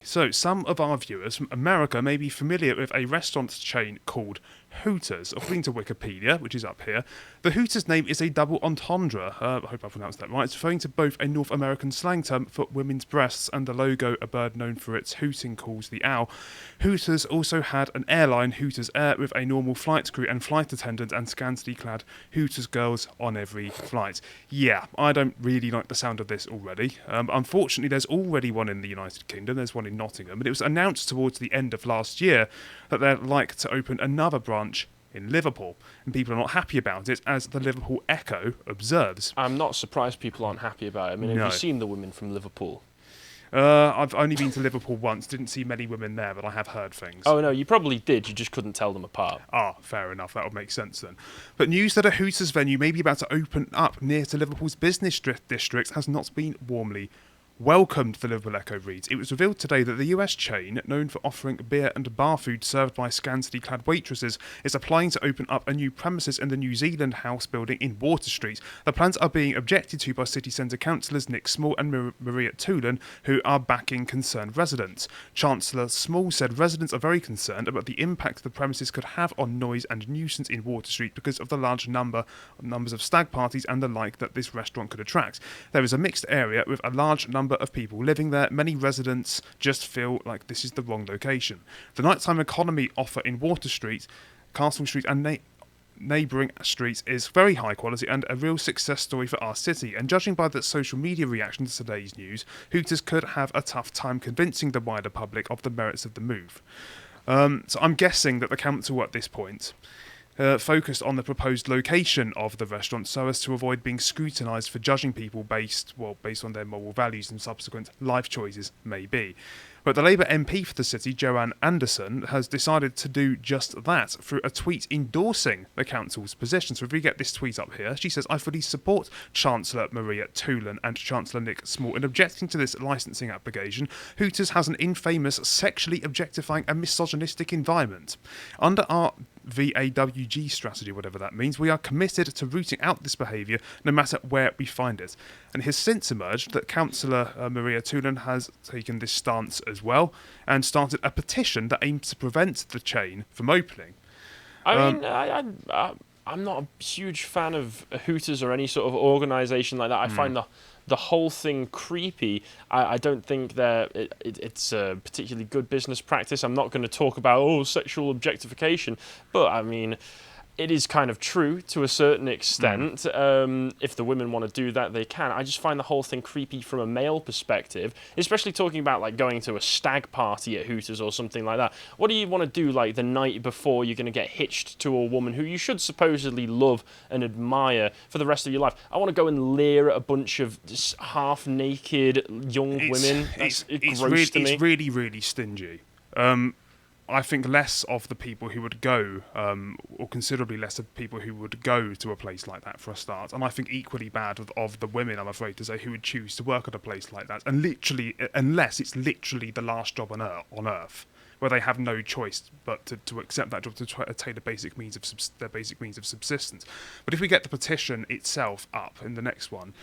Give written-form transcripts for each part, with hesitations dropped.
So, some of our viewers from America may be familiar with a restaurant chain called Hooters. According to Wikipedia, which is up here, the Hooters name is a double entendre. I hope I pronounced that right. It's referring to both a North American slang term for women's breasts and the logo, a bird known for its hooting calls, the owl. Hooters also had an airline, Hooters Air, with a normal flight crew and flight attendant and scantily clad Hooters girls on every flight. Yeah, I don't really like the sound of this already. Unfortunately, there's already one in the United Kingdom. There's one in Nottingham, but it was announced towards the end of last year that they'd like to open another branch in Liverpool, and people are not happy about it, as the Liverpool Echo observes. I'm not surprised people aren't happy about it. I mean, have No. you seen the women from Liverpool? I've only been to Liverpool once, didn't see many women there, but I have heard things. Oh no, you probably did, you just couldn't tell them apart. Ah, fair enough, that would make sense then. But news that a Hooters venue may be about to open up near to Liverpool's business district has not been warmly welcomed, the Liverpool Echo reads. It was revealed today that the US chain, known for offering beer and bar food served by scantily clad waitresses, is applying to open up a new premises in the New Zealand House building in Water Street. The plans are being objected to by city centre councillors Nick Small and Maria Toolan, who are backing concerned residents. Chancellor Small said residents are very concerned about the impact the premises could have on noise and nuisance in Water Street because of the large numbers of stag parties and the like that this restaurant could attract. There is a mixed area with a large number of people living there. Many residents just feel like this is the wrong location. The nighttime economy offer in Water Street, Castle Street and neighbouring streets is very high quality and a real success story for our city, and judging by the social media reaction to today's news, Hooters could have a tough time convincing the wider public of the merits of the move. So I'm guessing that the council at this point focused on the proposed location of the restaurant so as to avoid being scrutinised for judging people based on their moral values and subsequent life choices, maybe. But the Labour MP for the city, Joanne Anderson, has decided to do just that through a tweet endorsing the council's position. So if we get this tweet up here, she says, "I fully support Chancellor Maria Toolan and Chancellor Nick Small in objecting to this licensing application. Hooters has an infamous, sexually objectifying and misogynistic environment. Under our VAWG strategy, whatever that means, we are committed to rooting out this behaviour no matter where we find it." And it has since emerged that Councillor Maria Toolan has taken this stance as well and started a petition that aims to prevent the chain from opening. I mean, I'm not a huge fan of Hooters or any sort of organisation like that. I find the whole thing creepy. I don't think it's a particularly good business practice. I'm not going to talk about sexual objectification, but I mean, it is kind of true to a certain extent. If the women want to do that, they can. I just find the whole thing creepy from a male perspective, especially talking about like going to a stag party at Hooters or something like that. What do you want to do like the night before you're going to get hitched to a woman who you should supposedly love and admire for the rest of your life? I want to go and leer at a bunch of half-naked young women. It's gross to me. It's really, really stingy. I think less of the people who would go, or considerably less of people who would go to a place like that for a start. And I think equally bad of the women, I'm afraid to say, who would choose to work at a place like that. And literally, unless it's literally the last job on earth, where they have no choice but to accept that job to try to attain their basic means of subsistence. But if we get the petition itself up in the next one,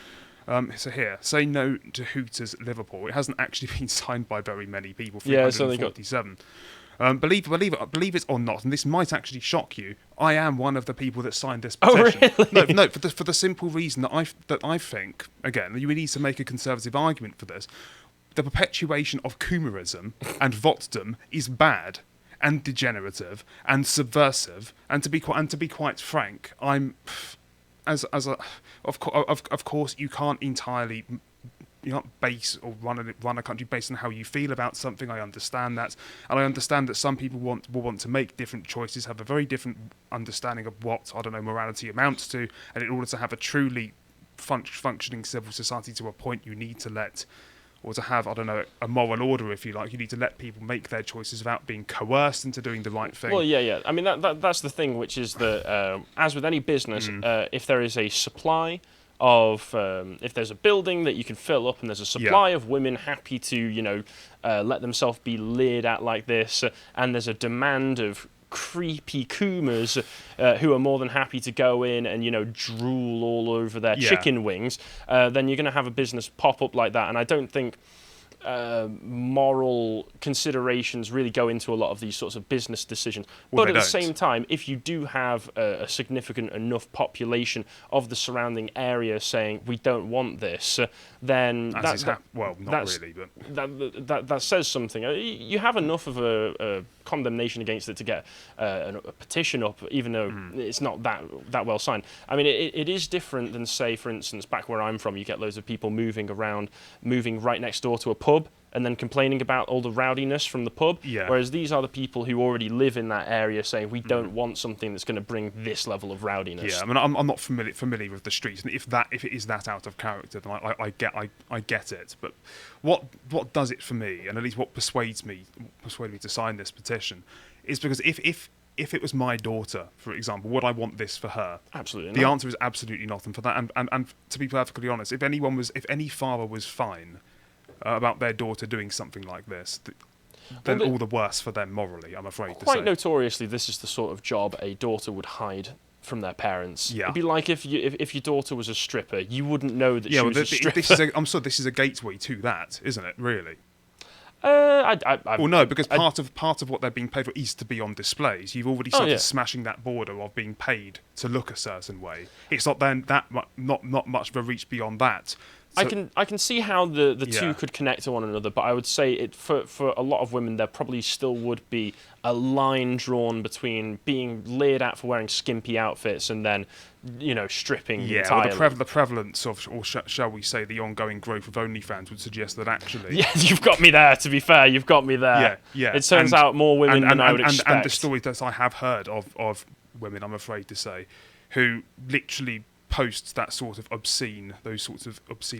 so here, say no to Hooters Liverpool. It hasn't actually been signed by very many people. 347. Believe it or not, and this might actually shock you, I am one of the people that signed this petition. Oh, really? No, for the simple reason that I think, again, you need to make a conservative argument for this. The perpetuation of coomerism and votdom is bad and degenerative and subversive. And to be quite frank, of course you can't entirely. You can't base or run a country based on how you feel about something. I understand that, and I understand that some people will want to make different choices, have a very different understanding of what morality amounts to, and in order to have a truly functioning civil society to a point, you need to let, or to have a moral order, if you like. You need to let people make their choices without being coerced into doing the right thing. Well, yeah. I mean that's the thing, which is that as with any business, if there is a supply of if there's a building that you can fill up and there's a supply of women happy to let themselves be leered at like this, and there's a demand of creepy coomers who are more than happy to go in and drool all over their chicken wings, then you're going to have a business pop up like that. And I don't think moral considerations really go into a lot of these sorts of business decisions. Well, but at they the don't. same time, if you do have a significant enough population of the surrounding area saying we don't want this, then well, not really, but that says something. You have enough of a condemnation against it to get a petition up, even though it's not that well signed. I mean, it is different than, say, for instance, back where I'm from, you get loads of people moving right next door to a pub and then complaining about all the rowdiness from the pub. Yeah. Whereas these are the people who already live in that area saying we don't want something that's going to bring this level of rowdiness. Yeah, I mean, I'm not familiar with the streets, and if it is that out of character, then I get it. But what does it for me, and at least what persuaded me to sign this petition, is because if it was my daughter, for example, would I want this for her? Absolutely The not. answer is absolutely not. And for that, and to be perfectly honest, if any father was fine about their daughter doing something like this, then all the worse for them morally, I'm afraid to say. Quite notoriously, this is the sort of job a daughter would hide from their parents. Yeah. It'd be like if your daughter was a stripper, you wouldn't know that she was a stripper. I'm sure this is a gateway to that, isn't it? Really? Well, no, because part of what they're being paid for is to be on displays. You've already started smashing that border of being paid to look a certain way. It's not then not much of a reach beyond that. So, I can see how the two could connect to one another, but I would say for a lot of women there probably still would be a line drawn between being leered at for wearing skimpy outfits and then stripping entirely. Well, the prevalence of, or shall we say, the ongoing growth of OnlyFans would suggest that actually. Yeah, you've got me there. To be fair, you've got me there. Yeah. It turns out more women than I would expect. And the stories that I have heard of women, I'm afraid to say, who literally posts those sorts of obscene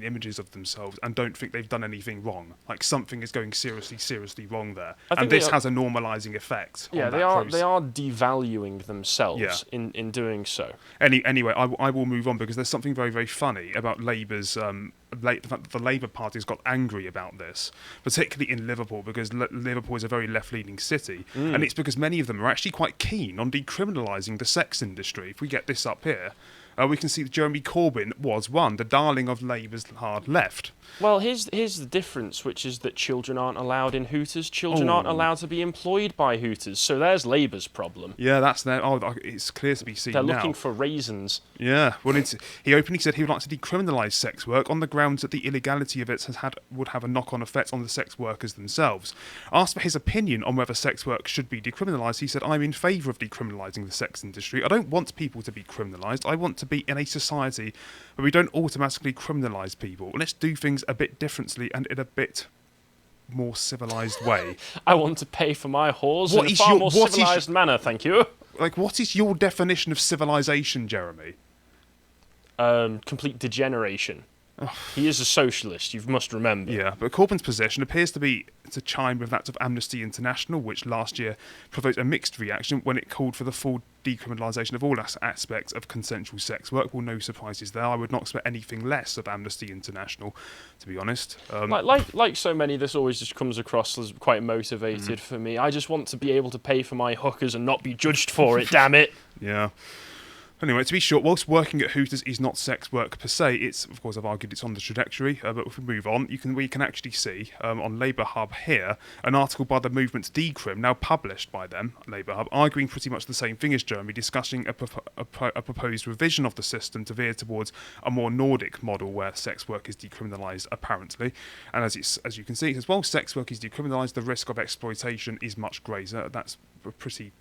images of themselves and don't think they've done anything wrong. Like something is going seriously wrong there, and this has a normalising effect. Yeah, on they that are devaluing themselves in doing so. Anyway, I will move on because there's something very, very funny about Labour's. The fact that the Labour Party has got angry about this, particularly in Liverpool, because Liverpool is a very left-leaning city, and it's because many of them are actually quite keen on decriminalising the sex industry. If we get this up here, we can see that Jeremy Corbyn was the darling of Labour's hard left. Well, here's the difference, which is that children aren't allowed in Hooters. Children aren't allowed to be employed by Hooters. So there's Labour's problem. Yeah, that's there. It's clear to be seen They're now. looking for raisins. Yeah, well, he openly said he would like to decriminalise sex work on the grounds that the illegality of it would have a knock-on effect on the sex workers themselves. Asked for his opinion on whether sex work should be decriminalised, he said, "I'm in favour of decriminalising the sex industry. I don't want people to be criminalised. I want to be in a society where we don't automatically criminalise people. Let's do things a bit differently and in a bit more civilised way." I want to pay for my whores in a far more civilised manner, thank you. Like, what is your definition of civilisation, Jeremy? Complete degeneration. He is a socialist, you must remember. Yeah, but Corbyn's position appears to chime with that of Amnesty International, which last year provoked a mixed reaction when it called for the full decriminalisation of all aspects of consensual sex work. Well, no surprises there. I would not expect anything less of Amnesty International, to be honest. Like so many, this always just comes across as quite motivated for me. I just want to be able to pay for my hookers and not be judged for it, damn it. Yeah. Anyway, to be short, whilst working at Hooters is not sex work per se, it's, of course, I've argued it's on the trajectory, but if we move on, we can actually see on Labour Hub here an article by the movement Decrim, now published by them, Labour Hub, arguing pretty much the same thing as Jeremy, discussing a proposed revision of the system to veer towards a more Nordic model where sex work is decriminalised, apparently. And as you can see, it says, while sex work is decriminalised, the risk of exploitation is much greater. That's pretty...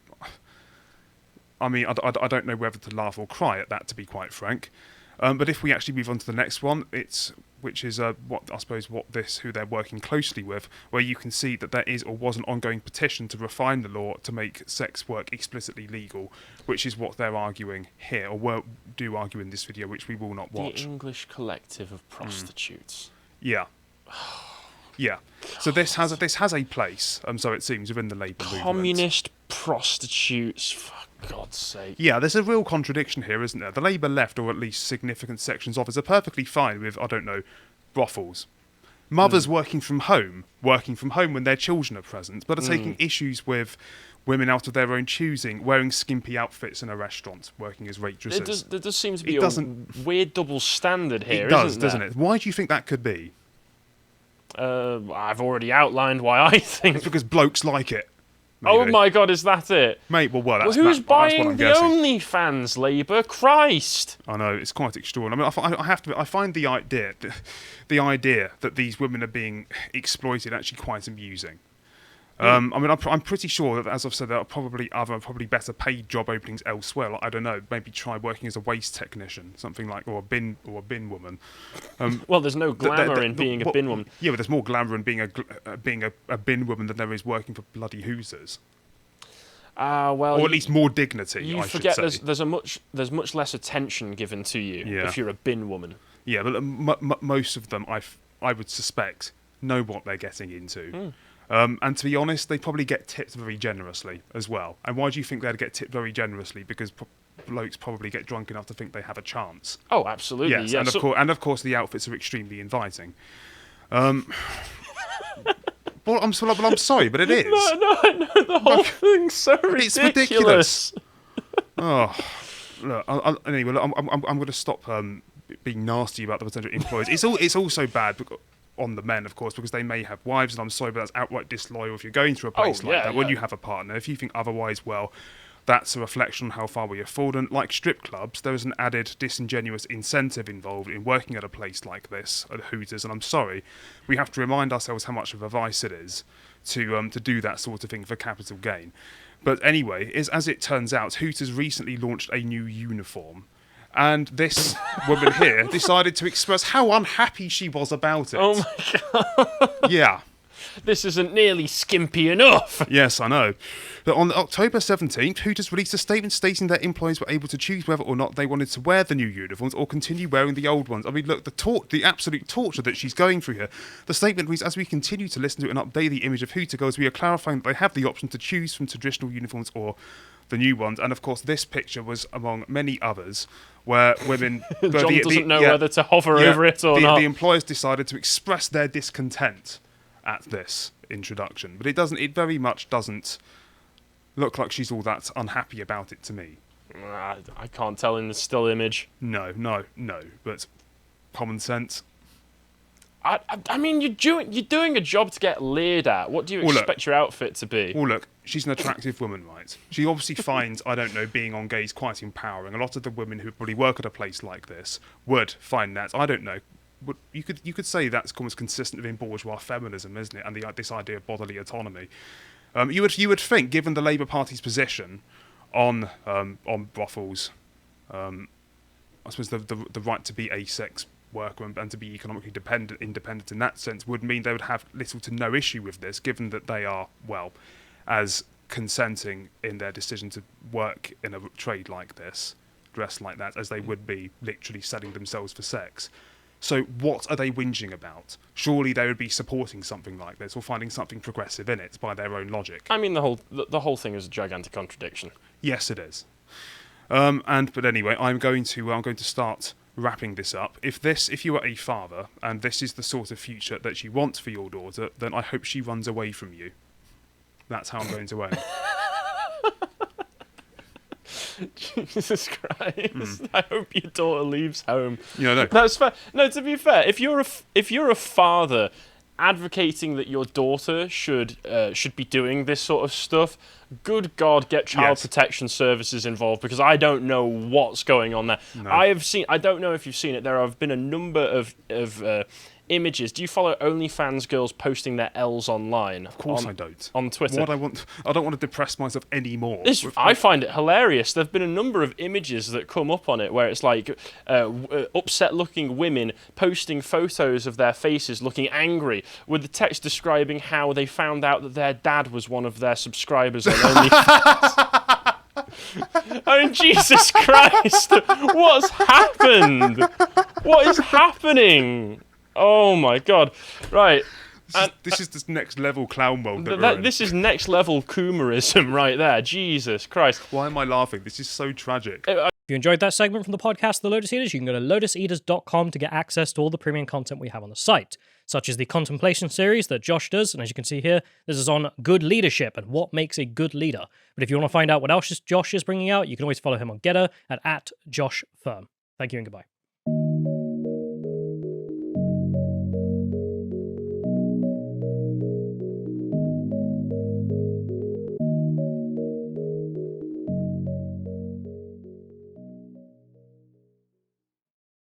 I mean, I don't know whether to laugh or cry at that, to be quite frank. But if we actually move on to the next one, which is who they're working closely with, where you can see that there is or was an ongoing petition to refine the law to make sex work explicitly legal, which is what they're arguing here, or do argue in this video, which we will not watch. The English Collective of Prostitutes. Yeah. Yeah. So this has a place, so it seems, within the Labour movement. Communist prostitutes, for God's sake. Yeah, there's a real contradiction here, isn't there? The Labour left, or at least significant sections of it, are perfectly fine with, brothels. Mothers working from home when their children are present, but are taking issues with women out of their own choosing, wearing skimpy outfits in a restaurant, working as waitresses. There does seem to be a weird double standard here, doesn't it? Why do you think that could be? I've already outlined why I think. It's because blokes like it. Oh Maybe. my God, is that it? Mate, well, Who's that's what buying I'm the guessing. OnlyFans, Labour? Christ! I know, it's quite extraordinary. I mean, I find the idea that these women are being exploited actually quite amusing. I mean, I'm pretty sure that, as I've said, there are probably better paid job openings elsewhere. Like, I don't know, maybe try working as a waste technician, something like, or a bin woman. Well, there's no glamour in being a bin woman. Yeah, but there's more glamour in being a bin woman than there is working for bloody Hooters. Well, or at least more dignity. You I forget should say. there's much less attention given to you Yeah. if you're a bin woman. Yeah, but most of them, I would suspect, know what they're getting into. And to be honest, they probably get tipped very generously as well. And why do you think they'd get tipped very generously? Because blokes probably get drunk enough to think they have a chance. Oh, absolutely. Yes, yeah. and of course the outfits are extremely inviting. Well, I'm sorry, but it is. No, the whole thing's so ridiculous. It's ridiculous. Oh, look. Anyway, look, I'm going to stop being nasty about the potential employers. It's also bad on the men, of course, because they may have wives, and I'm sorry, but that's outright disloyal if you're going to a place like that. When you have a partner, if you think otherwise, well, that's a reflection on how far we have fallen. Like strip clubs, there is an added disingenuous incentive involved in working at a place like this, at Hooters, and I'm sorry, we have to remind ourselves how much of a vice it is to do that sort of thing for capital gain. But anyway, as it turns out, Hooters recently launched a new uniform, and this woman here decided to express how unhappy she was about it. Oh my God. Yeah. This isn't nearly skimpy enough. Yes, I know. But on October 17th, Hooters released a statement stating that employees were able to choose whether or not they wanted to wear the new uniforms or continue wearing the old ones. I mean, look, the absolute torture that she's going through here. The statement reads, as we continue to listen to and update the image of Hooter girls, we are clarifying that they have the option to choose from traditional uniforms or the new ones. And of course, this picture was among many others where women... John doesn't know whether to hover over it or not. The employers decided to express their discontent at this introduction, but it very much doesn't look like she's all that unhappy about it to me. I can't tell in the still image. No, but common sense. I mean, you're doing a job to get leered at. What do you expect your outfit to be? Well, look, she's an attractive woman, right? She obviously finds, I don't know, being on gays quite empowering. A lot of the women who probably work at a place like this would find that, I don't know, you could say that's almost consistent with bourgeois feminism, isn't it? And this idea of bodily autonomy. You would think, given the Labour Party's position on brothels, I suppose the right to be a sex worker and to be economically independent in that sense would mean they would have little to no issue with this, given that they are, well, as consenting in their decision to work in a trade like this, dressed like that, as they would be literally selling themselves for sex. So what are they whinging about? Surely they would be supporting something like this or finding something progressive in it by their own logic. I mean, the whole thing is a gigantic contradiction. Yes, it is. But anyway, I'm going to start wrapping this up. If you are a father and this is the sort of future that you want for your daughter, then I hope she runs away from you. That's how I'm going to end. Jesus Christ! I hope your daughter leaves home. No. That's fair. No, to be fair, if you're a father advocating that your daughter should be doing this sort of stuff, good God, get child protection services involved, because I don't know what's going on there. No. I don't know if you've seen it. There have been a number of images. Do you follow OnlyFans girls posting their L's online? Of course I don't. On Twitter. I don't want to depress myself anymore. I find it hilarious. There have been a number of images that come up on it where it's like upset-looking women posting photos of their faces looking angry with the text describing how they found out that their dad was one of their subscribers on OnlyFans. I mean, Jesus Christ! What's happened? What is happening? Oh my God! Right. This is this next level clown world that we're in. This is next level Coomerism right there. Jesus Christ. Why am I laughing? This is so tragic. If you enjoyed that segment from the podcast, The Lotus Eaters, you can go to lotuseaters.com to get access to all the premium content we have on the site, such as the Contemplation series that Josh does, and as you can see here, this is on good leadership and what makes a good leader. But if you want to find out what else Josh is bringing out, you can always follow him on Getter at @JoshFirm. Thank you and goodbye.